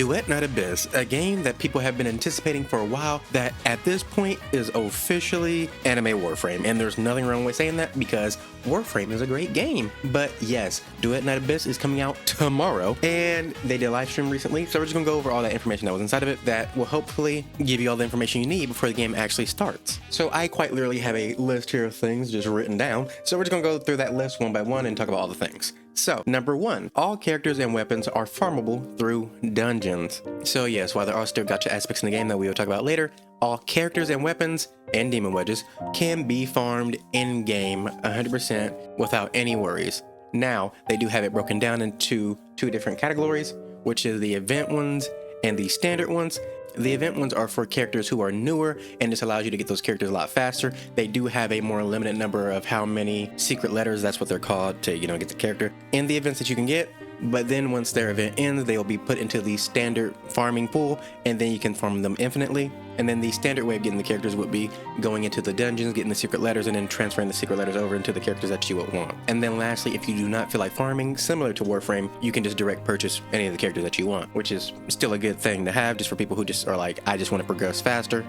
Duet, Not Abyss, a game that people have been anticipating for a while that at this point is officially anime Warframe, and there's nothing wrong with saying that because Warframe is a great game. But yes, Duet, Not Abyss is coming out tomorrow, and they did a live stream recently, so we're just gonna go over all that information that was inside of it that will hopefully give you all the information you need before the game actually starts. So I quite literally have a list here of things just written down, so we're just gonna go through that list one by one and talk about all the things. So, number 1, all characters and weapons are farmable through dungeons. So yes, while there are still gacha aspects in the game that we will talk about later, all characters and weapons and demon wedges can be farmed in-game 100% without any worries. Now, they do have it broken down into 2 different categories, which is the event ones and the standard ones. The event ones are for characters who are newer, and this allows you to get those characters a lot faster. They do have a more limited number of how many secret letters, that's what they're called, to get the character in the events that you can get. But then once their event ends, they will be put into the standard farming pool, and then you can farm them infinitely. And then the standard way of getting the characters would be going into the dungeons, getting the secret letters, and then transferring the secret letters over into the characters that you would want. And then lastly, if you do not feel like farming, similar to Warframe, you can just direct purchase any of the characters that you want, which is still a good thing to have just for people who just are like, I just want to progress faster,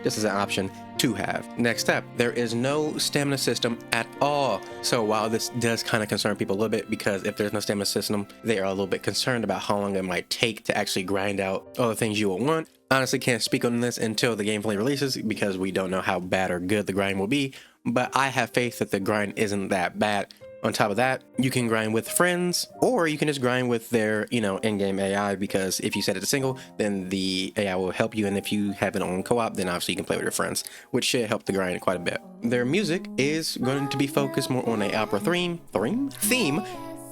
just as an option to have. Next up, there is no stamina system at all. So while this does kind of concern people a little bit, because if there's no stamina system, they are a little bit concerned about how long it might take to actually grind out all the things you will want. Honestly, can't speak on this until the game fully releases because we don't know how bad or good the grind will be, but I have faith that the grind isn't that bad. On top of that, you can grind with friends, or you can just grind with their, in-game AI, because if you set it to single, then the AI will help you, and if you have it on co-op, then obviously you can play with your friends, which should help the grind quite a bit. Their music is going to be focused more on an opera theme,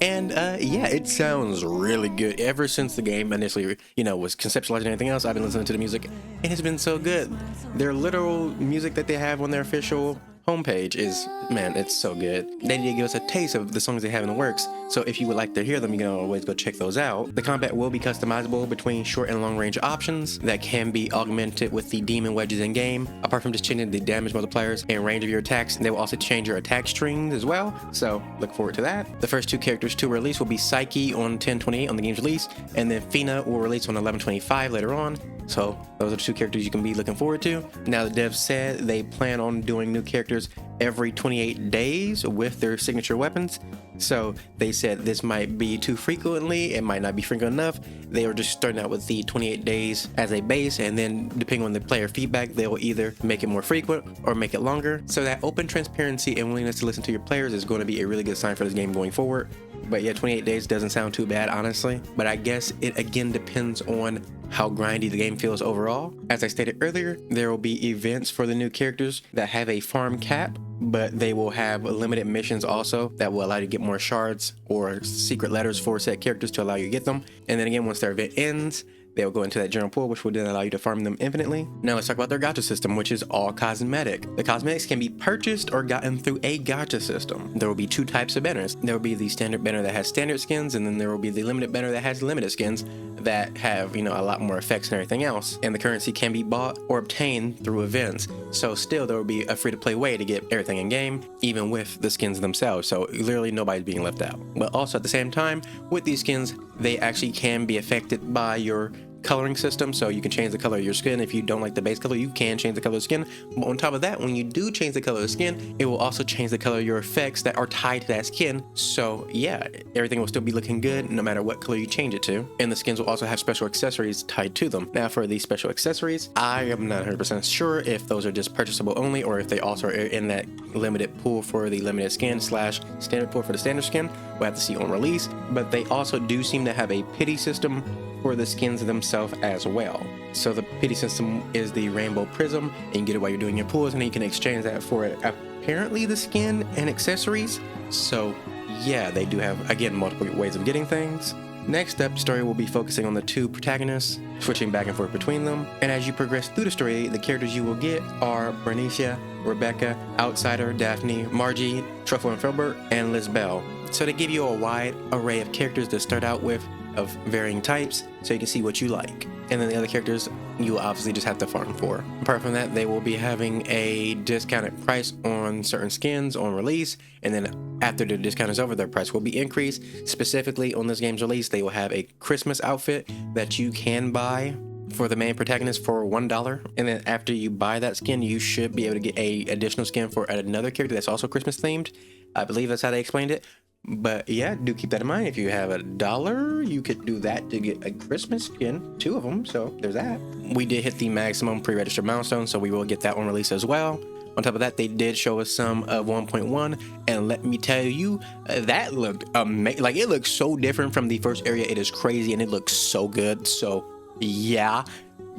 and yeah, it sounds really good. Ever since the game initially, was conceptualized and everything else, I've been listening to the music, and it's been so good. Their literal music that they have on their official homepage is, man, it's so good. They did give us a taste of the songs they have in the works, so if you would like to hear them, you can always go check those out. The combat will be customizable between short and long range options that can be augmented with the demon wedges in game. Apart from just changing the damage multipliers and range of your attacks, they will also change your attack strings as well, so look forward to that. The first 2 characters to release will be Psyche on 10/28 on the game's release, and then Fina will release on 11/25 later on. So those are the 2 characters you can be looking forward to. Now, the devs said they plan on doing new characters every 28 days with their signature weapons. So they said this might be too frequently, it might not be frequent enough. They are just starting out with the 28 days as a base, and then depending on the player feedback, they will either make it more frequent or make it longer. So that open transparency and willingness to listen to your players is going to be a really good sign for this game going forward. But yeah, 28 days doesn't sound too bad, honestly. But I guess it again depends on how grindy the game feels overall. As I stated earlier, there will be events for the new characters that have a farm cap, but they will have limited missions also that will allow you to get more shards or secret letters for set characters to allow you to get them. And then again, once their event ends, they'll go into that general pool, which will then allow you to farm them infinitely. Now let's talk about their gacha system, which is all cosmetic. The cosmetics can be purchased or gotten through a gacha system. There will be 2 types of banners. There will be the standard banner that has standard skins, and then there will be the limited banner that has limited skins that have, a lot more effects and everything else. And the currency can be bought or obtained through events. So still, there will be a free-to-play way to get everything in game, even with the skins themselves. So literally nobody's being left out. But also at the same time, with these skins, they actually can be affected by your coloring system, so you can change the color of your skin. If you don't like the base color, you can change the color of the skin. But on top of that, when you do change the color of the skin, it will also change the color of your effects that are tied to that skin. So yeah, everything will still be looking good no matter what color you change it to. And the skins will also have special accessories tied to them. Now for these special accessories, I am not 100% sure if those are just purchasable only or if they also are in that limited pool for the limited skin / standard pool for the standard skin. We'll have to see on release. But they also do seem to have a pity system for the skins themselves as well. So the pity system is the rainbow prism, and you get it while you're doing your pulls, and then you can exchange that for apparently the skin and accessories. So yeah, they do have, again, multiple ways of getting things. Next up, the story will be focusing on the 2 protagonists, switching back and forth between them. And as you progress through the story, the characters you will get are Bernicia, Rebecca, Outsider, Daphne, Margie, Truffle and Filbert, and Lisbelle. So they give you a wide array of characters to start out with, of varying types so you can see what you like. And then the other characters you will obviously just have to farm for. Apart from that, they will be having a discounted price on certain skins on release, and then after the discount is over, their price will be increased. Specifically on this game's release, they will have a Christmas outfit that you can buy for the main protagonist for $1, and then after you buy that skin, you should be able to get a additional skin for another character that's also Christmas themed. I believe that's how they explained it. But yeah, do keep that in mind. If you have $1, you could do that to get a Christmas skin, 2 of them. So there's that. We did hit the maximum pre-registered milestone, so we will get that on release as well. On top of that, they did show us some of 1.1, and let me tell you, that looked amazing. Like, it looks so different from the first area. It is crazy, and it looks so good. So yeah,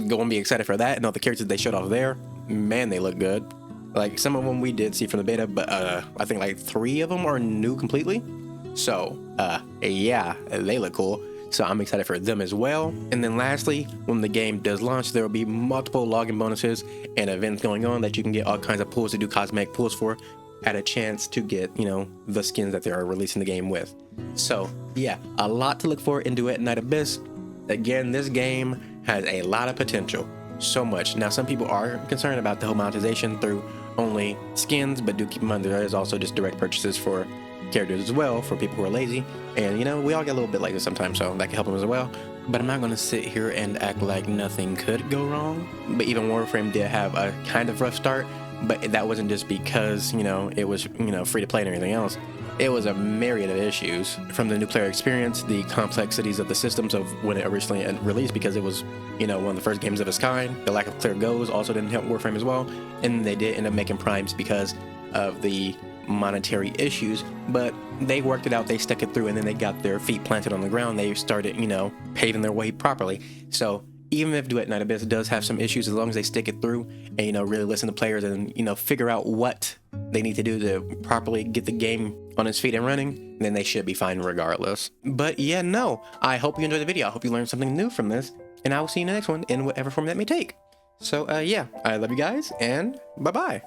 gonna be excited for that. And all the characters they showed off there, man, they look good. Like, some of them we did see from the beta, but I think like 3 of them are new completely. So yeah, they look cool. So I'm excited for them as well. And then lastly, when the game does launch, there will be multiple login bonuses and events going on that you can get all kinds of pulls to do cosmetic pulls for at a chance to get, you know, the skins that they are releasing the game with. So yeah, a lot to look for in Duet Night Abyss. Again, this game has a lot of potential. So much. Now, some people are concerned about the whole monetization through only skins, but do keep in mind there is also just direct purchases for characters as well for people who are lazy. And you know, we all get a little bit like this sometimes, so that can help them as well. But I'm not going to sit here and act like nothing could go wrong. But even Warframe did have a kind of rough start, but that wasn't just because, you know, it was, you know, free to play and everything else. It was a myriad of issues, from the new player experience, the complexities of the systems of when it originally released, because it was, you know, one of the first games of its kind. The lack of clear goals also didn't help Warframe as well, and they did end up making primes because of the monetary issues, but they worked it out, they stuck it through, and then they got their feet planted on the ground. They started, you know, paving their way properly. So even if Duet Night Abyss does have some issues, as long as they stick it through and, you know, really listen to players and, you know, figure out what they need to do to properly get the game on its feet and running, then they should be fine regardless. But yeah, no, I hope you enjoyed the video. I hope you learned something new from this, and I will see you in the next one in whatever form that may take. So yeah, I love you guys, and bye-bye.